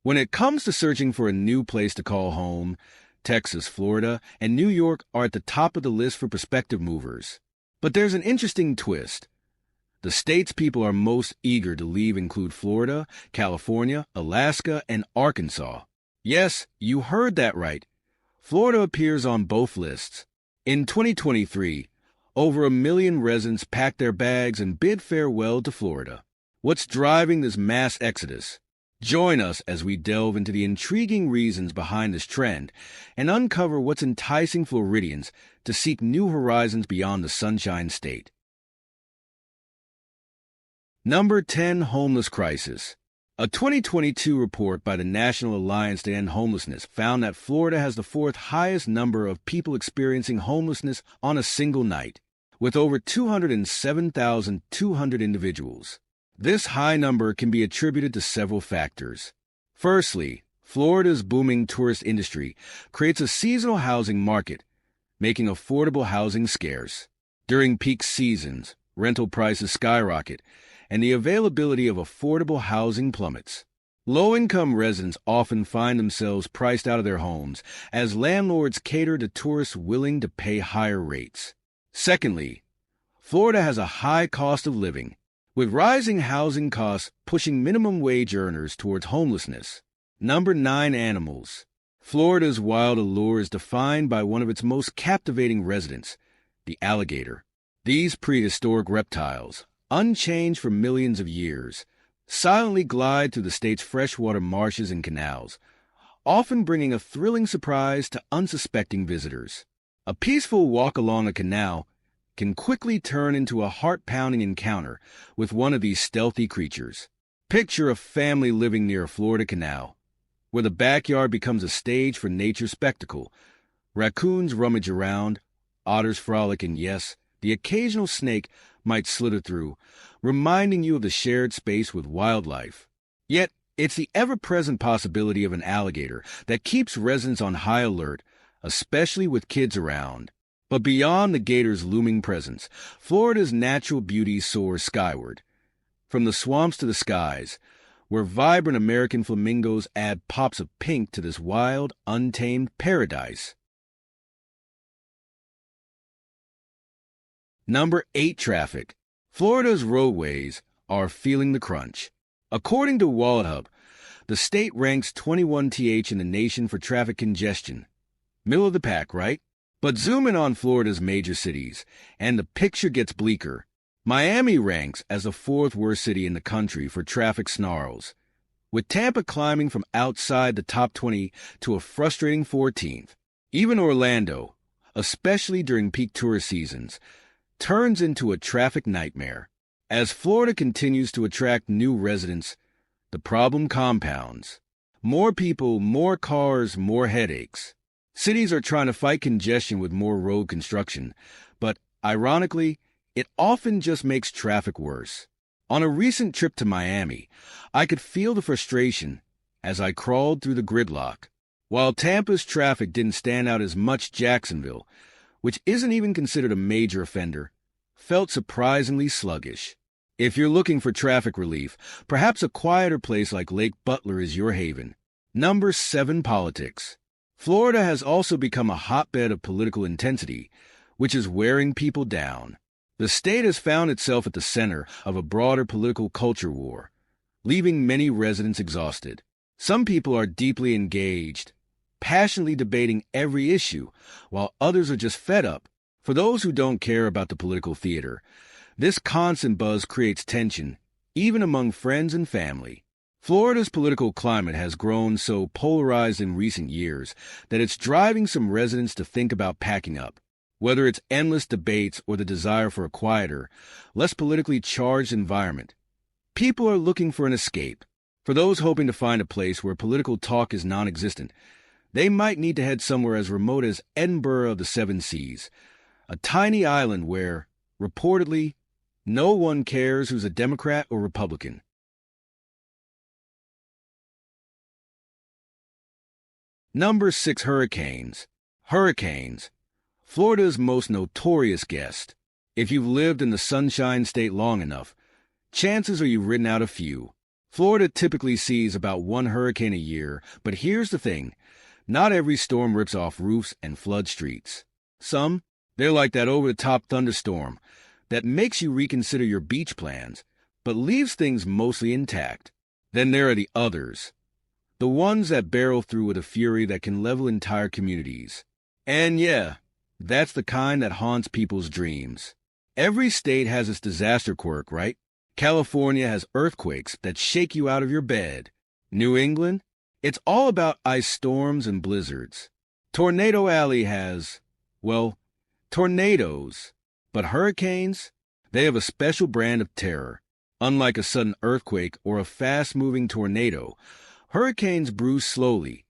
When it comes to searching for a new place to call home, Texas, Florida, and New York are at the top of the list for prospective movers. But there's an interesting twist. The states people are most eager to leave include Florida, California, Alaska, and Arkansas. Yes, you heard that right. Florida appears on both lists. In 2023, over 1 million residents packed their bags and bid farewell to Florida. What's driving this mass exodus? Join us as we delve into the intriguing reasons behind this trend and uncover what's enticing Floridians to seek new horizons beyond the Sunshine State. Number 10. Homeless Crisis. A 2022 report by the National Alliance to End Homelessness found that Florida has the fourth highest number of people experiencing homelessness on a single night, with over 207,200 individuals. This high number can be attributed to several factors. Firstly, Florida's booming tourist industry creates a seasonal housing market, making affordable housing scarce. During peak seasons, rental prices skyrocket, and the availability of affordable housing plummets. Low-income residents often find themselves priced out of their homes as landlords cater to tourists willing to pay higher rates. Secondly, Florida has a high cost of living, with rising housing costs pushing minimum wage earners towards homelessness. Number 9. Animals. Florida's wild allure is defined by one of its most captivating residents, the alligator. These prehistoric reptiles, unchanged for millions of years, silently glide through the state's freshwater marshes and canals, often bringing a thrilling surprise to unsuspecting visitors. A peaceful walk along a canal can quickly turn into a heart-pounding encounter with one of these stealthy creatures. Picture a family living near a Florida canal, where the backyard becomes a stage for nature's spectacle. Raccoons rummage around, otters frolic, and yes, the occasional snake might slither through, reminding you of the shared space with wildlife. Yet, it's the ever-present possibility of an alligator that keeps residents on high alert, especially with kids around. But beyond the gator's looming presence, Florida's natural beauty soars skyward. From the swamps to the skies, where vibrant American flamingos add pops of pink to this wild, untamed paradise. Number 8. Traffic. Florida's roadways are feeling the crunch. According to WalletHub, the state ranks 21th in the nation for traffic congestion. Middle of the pack, right? But zoom in on Florida's major cities, and the picture gets bleaker. Miami ranks as the 4th worst city in the country for traffic snarls, with Tampa climbing from outside the top 20 to a frustrating 14th. Even Orlando, especially during peak tourist seasons, turns into a traffic nightmare. As Florida continues to attract new residents, the problem compounds. More people, more cars, more headaches. Cities are trying to fight congestion with more road construction, but ironically, it often just makes traffic worse. On a recent trip to Miami, I could feel the frustration as I crawled through the gridlock. While Tampa's traffic didn't stand out as much, Jacksonville, which isn't even considered a major offender, felt surprisingly sluggish. If you're looking for traffic relief, perhaps a quieter place like Lake Butler is your haven. Number 7. Politics. Florida has also become a hotbed of political intensity, which is wearing people down. The state has found itself at the center of a broader political culture war, leaving many residents exhausted. Some people are deeply engaged, passionately debating every issue, while others are just fed up. For those who don't care about the political theater, this constant buzz creates tension, even among friends and family. Florida's political climate has grown so polarized in recent years that it's driving some residents to think about packing up. Whether it's endless debates or the desire for a quieter, less politically charged environment, people are looking for an escape. For those hoping to find a place where political talk is non-existent, they might need to head somewhere as remote as Edinburgh of the Seven Seas, a tiny island where, reportedly, no one cares who's a Democrat or Republican. Number 6. Hurricanes. Hurricanes, Florida's most notorious guest. If you've lived in the Sunshine State long enough, chances are you've ridden out a few. Florida typically sees about one hurricane a year, but here's the thing. Not every storm rips off roofs and floods streets. Some, they're like that over-the-top thunderstorm that makes you reconsider your beach plans, but leaves things mostly intact. Then there are the others, the ones that barrel through with a fury that can level entire communities. And yeah, that's the kind that haunts people's dreams. Every state has its disaster quirk, right? California has earthquakes that shake you out of your bed. New England? It's all about ice storms and blizzards. Tornado Alley has, well, tornadoes. But hurricanes? They have a special brand of terror. Unlike a sudden earthquake or a fast-moving tornado, hurricanes brew slowly,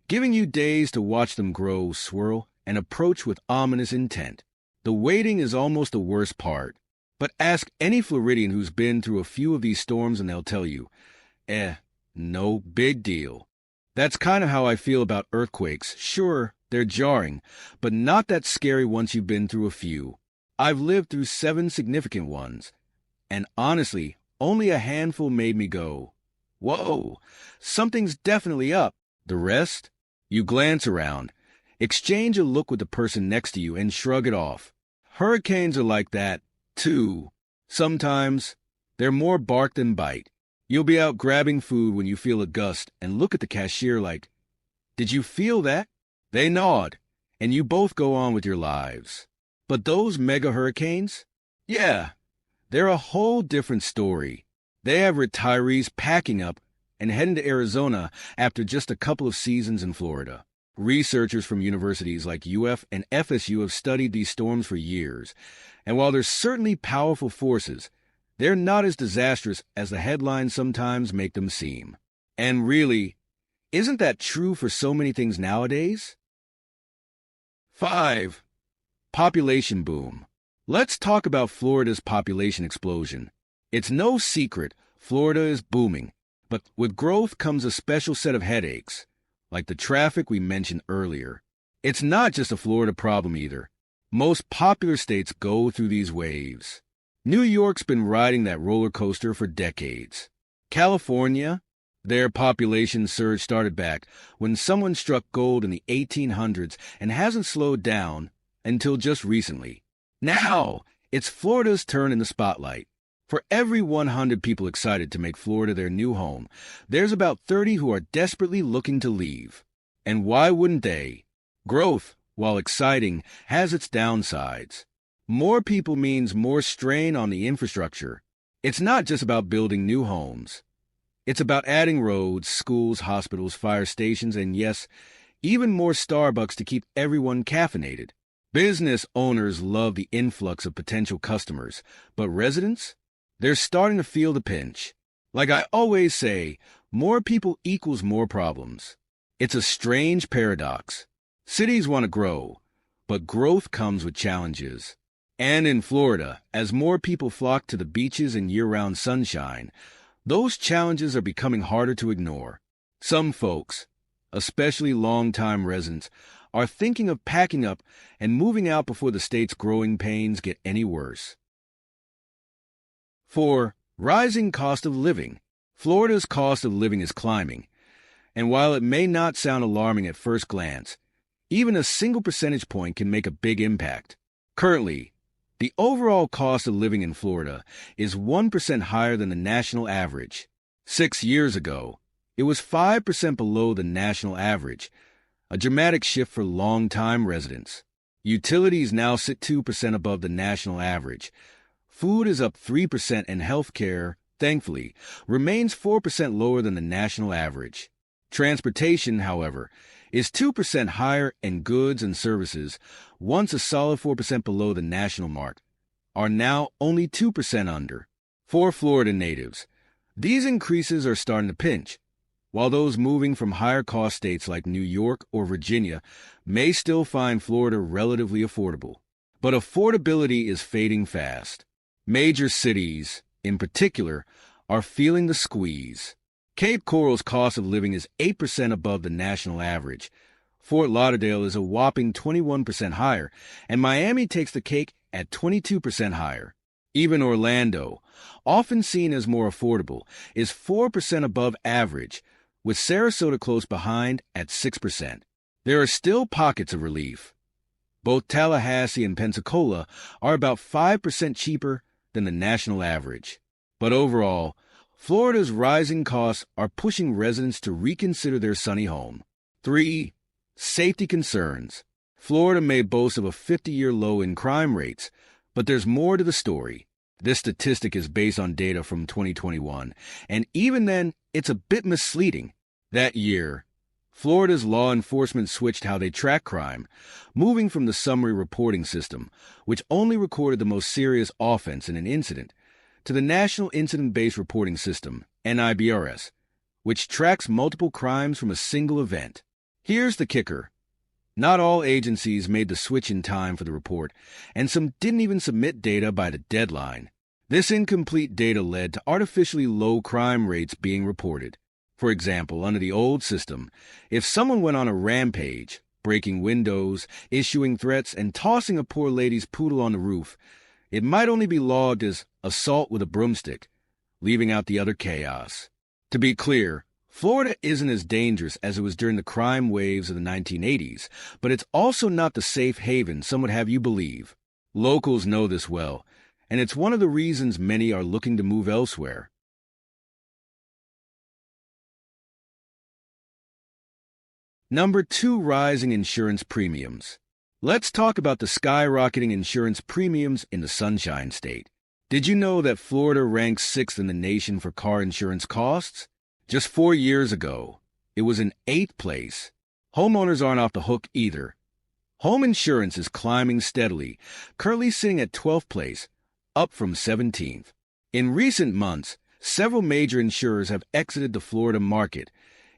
giving you days to watch them grow, swirl, and approach with ominous intent. The waiting is almost the worst part. But ask any Floridian who's been through a few of these storms and they'll tell you, no big deal. That's kind of how I feel about earthquakes. Sure, they're jarring, but not that scary once you've been through a few. I've lived through 7 significant ones, and honestly, only a handful made me go, whoa, something's definitely up. The rest? You glance around, exchange a look with the person next to you, and shrug it off. Hurricanes are like that, too. Sometimes, they're more bark than bite. You'll be out grabbing food when you feel a gust and look at the cashier like, "Did you feel that?" They nod, and you both go on with your lives. But those mega hurricanes? Yeah, they're a whole different story. They have retirees packing up and heading to Arizona after just a couple of seasons in Florida. Researchers from universities like UF and FSU have studied these storms for years, and while they're certainly powerful forces, they're not as disastrous as the headlines sometimes make them seem. And really, isn't that true for so many things nowadays? 5. Population boom. Let's talk about Florida's population explosion. It's no secret Florida is booming, but with growth comes a special set of headaches, like the traffic we mentioned earlier. It's not just a Florida problem either. Most popular states go through these waves. New York's been riding that roller coaster for decades. California, their population surge started back when someone struck gold in the 1800s and hasn't slowed down until just recently. Now, it's Florida's turn in the spotlight. For every 100 people excited to make Florida their new home, there's about 30 who are desperately looking to leave. And why wouldn't they? Growth, while exciting, has its downsides. More people means more strain on the infrastructure. It's not just about building new homes. It's about adding roads, schools, hospitals, fire stations, and yes, even more Starbucks to keep everyone caffeinated. Business owners love the influx of potential customers, but residents? They're starting to feel the pinch. Like I always say, more people equals more problems. It's a strange paradox. Cities want to grow, but growth comes with challenges. And in Florida, as more people flock to the beaches and year-round sunshine, those challenges are becoming harder to ignore. Some folks, especially long-time residents, are thinking of packing up and moving out before the state's growing pains get any worse. 4. Rising cost of living. Florida's cost of living is climbing, and while it may not sound alarming at first glance, even a single percentage point can make a big impact. Currently, the overall cost of living in Florida is 1% higher than the national average. 6 years ago, it was 5% below the national average, a dramatic shift for long-time residents. Utilities now sit 2% above the national average. Food is up 3%, and healthcare, thankfully, remains 4% lower than the national average. Transportation, however, is 2% higher, and goods and services, once a solid 4% below the national mark, are now only 2% under. For Florida natives, these increases are starting to pinch, while those moving from higher-cost states like New York or Virginia may still find Florida relatively affordable. But affordability is fading fast. Major cities, in particular, are feeling the squeeze. Cape Coral's cost of living is 8% above the national average. Fort Lauderdale is a whopping 21% higher, and Miami takes the cake at 22% higher. Even Orlando, often seen as more affordable, is 4% above average, with Sarasota close behind at 6%. There are still pockets of relief. Both Tallahassee and Pensacola are about 5% cheaper than the national average. But overall, Florida's rising costs are pushing residents to reconsider their sunny home. 3. Safety concerns. Florida may boast of a 50-year low in crime rates, but there's more to the story. This statistic is based on data from 2021, and even then, it's a bit misleading. That year, Florida's law enforcement switched how they track crime, moving from the summary reporting system, which only recorded the most serious offense in an incident, to the National Incident-Based Reporting System, NIBRS, which tracks multiple crimes from a single event. Here's the kicker. Not all agencies made the switch in time for the report, and some didn't even submit data by the deadline. This incomplete data led to artificially low crime rates being reported. For example, under the old system, if someone went on a rampage, breaking windows, issuing threats, and tossing a poor lady's poodle on the roof, it might only be logged as assault with a broomstick, leaving out the other chaos. To be clear, Florida isn't as dangerous as it was during the crime waves of the 1980s, but it's also not the safe haven some would have you believe. Locals know this well, and it's one of the reasons many are looking to move elsewhere. Number 2, rising insurance premiums. Let's talk about the skyrocketing insurance premiums in the Sunshine State. Did you know that Florida ranks 6th in the nation for car insurance costs? Just 4 years ago, it was in 8th place. Homeowners aren't off the hook either. Home insurance is climbing steadily, currently sitting at 12th place, up from 17th. In recent months, several major insurers have exited the Florida market,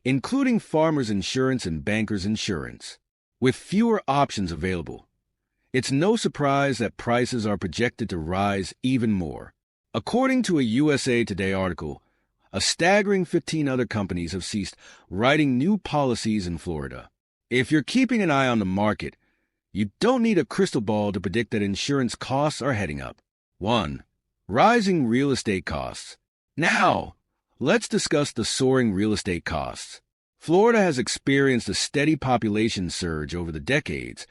including Farmers Insurance and Bankers Insurance. With fewer options available, it's no surprise that prices are projected to rise even more. According to a USA Today article, a staggering 15 other companies have ceased writing new policies in Florida. If you're keeping an eye on the market, you don't need a crystal ball to predict that insurance costs are heading up. 1. Rising real estate costs. Now, let's discuss the soaring real estate costs. Florida has experienced a steady population surge over the decades,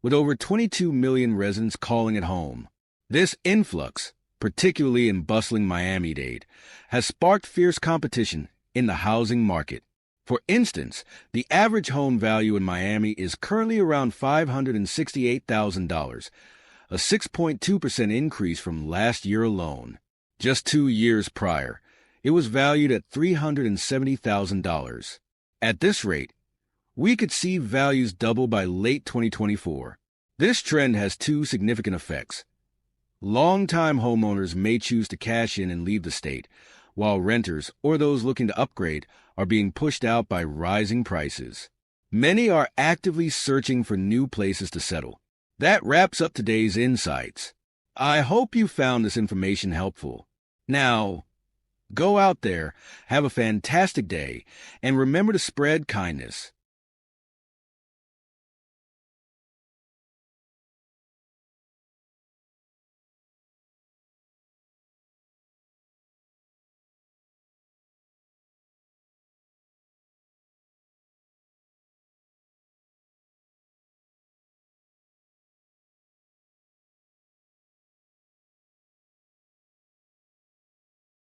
with over 22 million residents calling it home. This influx, particularly in bustling Miami-Dade, has sparked fierce competition in the housing market. For instance, the average home value in Miami is currently around $568,000, a 6.2% increase from last year alone. Just 2 years prior, it was valued at $370,000. At this rate, we could see values double by late 2024. This trend has 2 significant effects. Long-time homeowners may choose to cash in and leave the state, while renters or those looking to upgrade are being pushed out by rising prices. Many are actively searching for new places to settle. That wraps up today's insights. I hope you found this information helpful. Now, go out there, have a fantastic day, and remember to spread kindness.